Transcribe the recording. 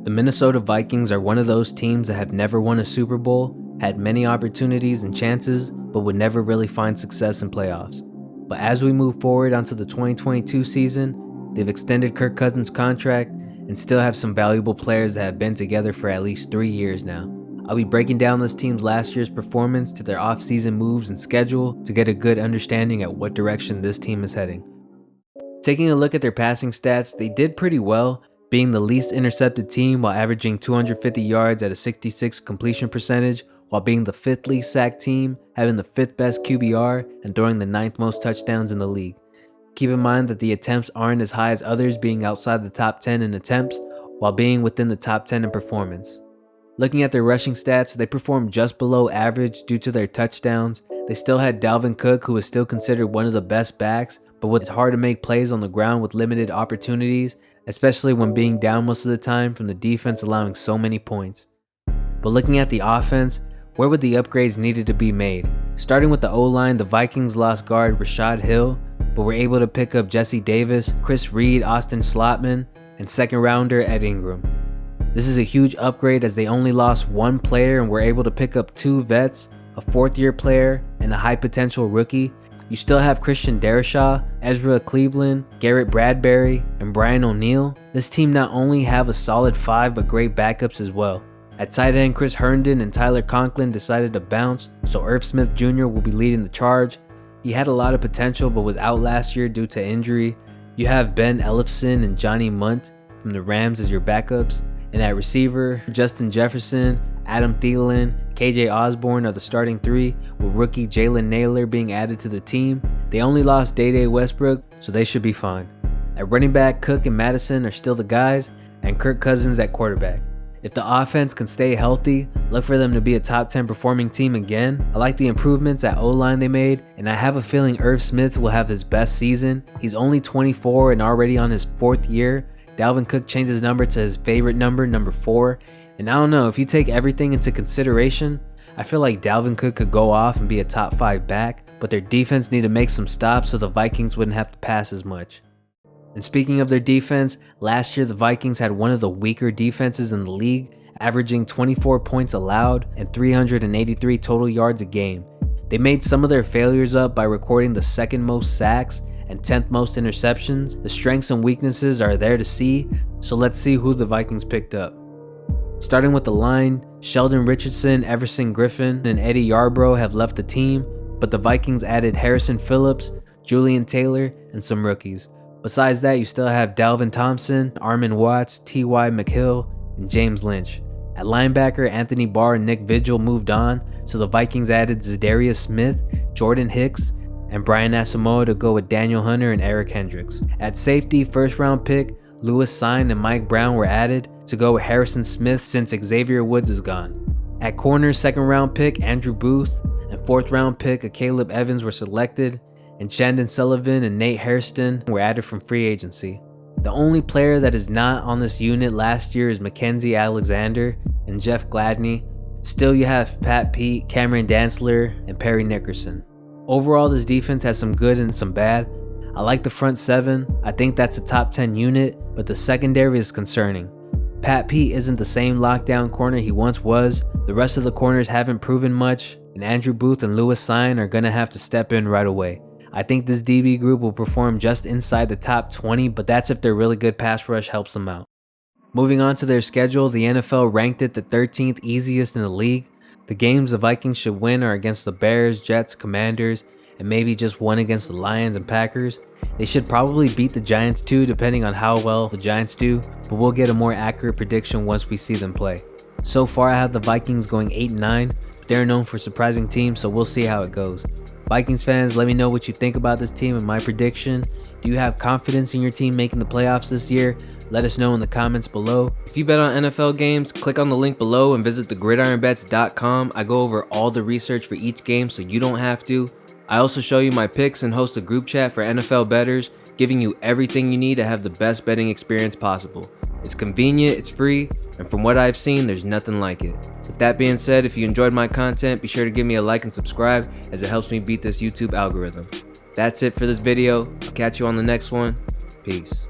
The Minnesota Vikings are one of those teams that have never won a Super Bowl, had many opportunities and chances, but would never really find success in playoffs. But as we move forward onto the 2022 season, they've extended Kirk Cousins' contract and still have some valuable players that have been together for at least 3 years now. I'll be breaking down this team's last year's performance to their offseason moves and schedule to get a good understanding at what direction this team is heading. Taking a look at their passing stats, they did pretty well, being the least intercepted team while averaging 250 yards at a 66 completion percentage, while being the 5th least sacked team, having the 5th best QBR, and throwing the 9th most touchdowns in the league. Keep in mind that the attempts aren't as high as others, being outside the top 10 in attempts, while being within the top 10 in performance. Looking at their rushing stats, they performed just below average due to their touchdowns. They still had Dalvin Cook, who is still considered one of the best backs, but it's hard to make plays on the ground with limited opportunities, especially when being down most of the time from the defense allowing so many points. But looking at the offense, where would the upgrades needed to be made? Starting with the O-line, the Vikings lost guard Rashad Hill, but were able to pick up Jesse Davis, Chris Reed, Austin Slotman, and second rounder Ed Ingram. This is a huge upgrade as they only lost one player and were able to pick up 2 vets, a 4th-year player, and a high-potential rookie. You still have Christian Darrisaw, Ezra Cleveland, Garrett Bradbury, and Brian O'Neill. This team not only have a solid 5 but great backups as well. At tight end, Chris Herndon and Tyler Conklin decided to bounce, so Irv Smith Jr. will be leading the charge. He had a lot of potential but was out last year due to injury. You have Ben Ellefson and Johnny Munt from the Rams as your backups. And at receiver, Justin Jefferson, Adam Thielen, KJ Osborne are the starting 3, with rookie Jalen Naylor being added to the team. They only lost Day-Day Westbrook, so they should be fine. At running back, Cook and Madison are still the guys, and Kirk Cousins at quarterback. If the offense can stay healthy, look for them to be a top 10 performing team again. I like the improvements at O-line they made, and I have a feeling Irv Smith will have his best season. He's only 24 and already on his 4th year. Dalvin Cook changed his number to his favorite number, number 4. And I don't know, if you take everything into consideration, I feel like Dalvin Cook could go off and be a top 5 back, but their defense need to make some stops so the Vikings wouldn't have to pass as much. And speaking of their defense, last year the Vikings had one of the weaker defenses in the league, averaging 24 points allowed and 383 total yards a game. They made some of their failures up by recording the 2nd most sacks and 10th most interceptions. The strengths and weaknesses are there to see, so let's see who the Vikings picked up. Starting with the line, Sheldon Richardson, Everson Griffin, and Eddie Yarbrough have left the team, but the Vikings added Harrison Phillips, Julian Taylor, and some rookies. Besides that, you still have Dalvin Thompson, Armin Watts, T.Y. McHill, and James Lynch. At linebacker, Anthony Barr and Nick Vigil moved on, so the Vikings added Zadarius Smith, Jordan Hicks, and Brian Asamoah to go with Daniel Hunter and Eric Hendricks. At safety, 1st round pick Lewis Sine and Mike Brown were added to go with Harrison Smith since Xavier Woods is gone. At corner, 2nd round pick Andrew Booth and 4th round pick Caleb Evans were selected, and Shandon Sullivan and Nate Hairston were added from free agency. The only player that is not on this unit last year is Mackenzie Alexander and Jeff Gladney. Still, you have Pat Pete, Cameron Dantzler, and Perry Nickerson. Overall, this defense has some good and some bad. I like the front 7. I think that's a top 10 unit, but the secondary is concerning. Pat Pete isn't the same lockdown corner he once was. The rest of the corners haven't proven much, and Andrew Booth and Lewis Sine are going to have to step in right away. I think this DB group will perform just inside the top 20, but that's if their really good pass rush helps them out. Moving on to their schedule, the NFL ranked it the 13th easiest in the league. The games the Vikings should win are against the Bears, Jets, Commanders, and maybe just one against the Lions and Packers. They should probably beat the Giants too, depending on how well the Giants do, but we'll get a more accurate prediction once we see them play. So far, I have the Vikings going 8-9, but they're known for surprising teams, so we'll see how it goes. Vikings fans, let me know what you think about this team and my prediction. Do you have confidence in your team making the playoffs this year? Let us know in the comments below. If you bet on NFL games, click on the link below and visit thegridironbets.com. I go over all the research for each game so you don't have to. I also show you my picks and host a group chat for NFL bettors, giving you everything you need to have the best betting experience possible. It's convenient, it's free, and from what I've seen, there's nothing like it. With that being said, if you enjoyed my content, be sure to give me a like and subscribe, as it helps me beat this YouTube algorithm. That's it for this video. I'll catch you on the next one. Peace.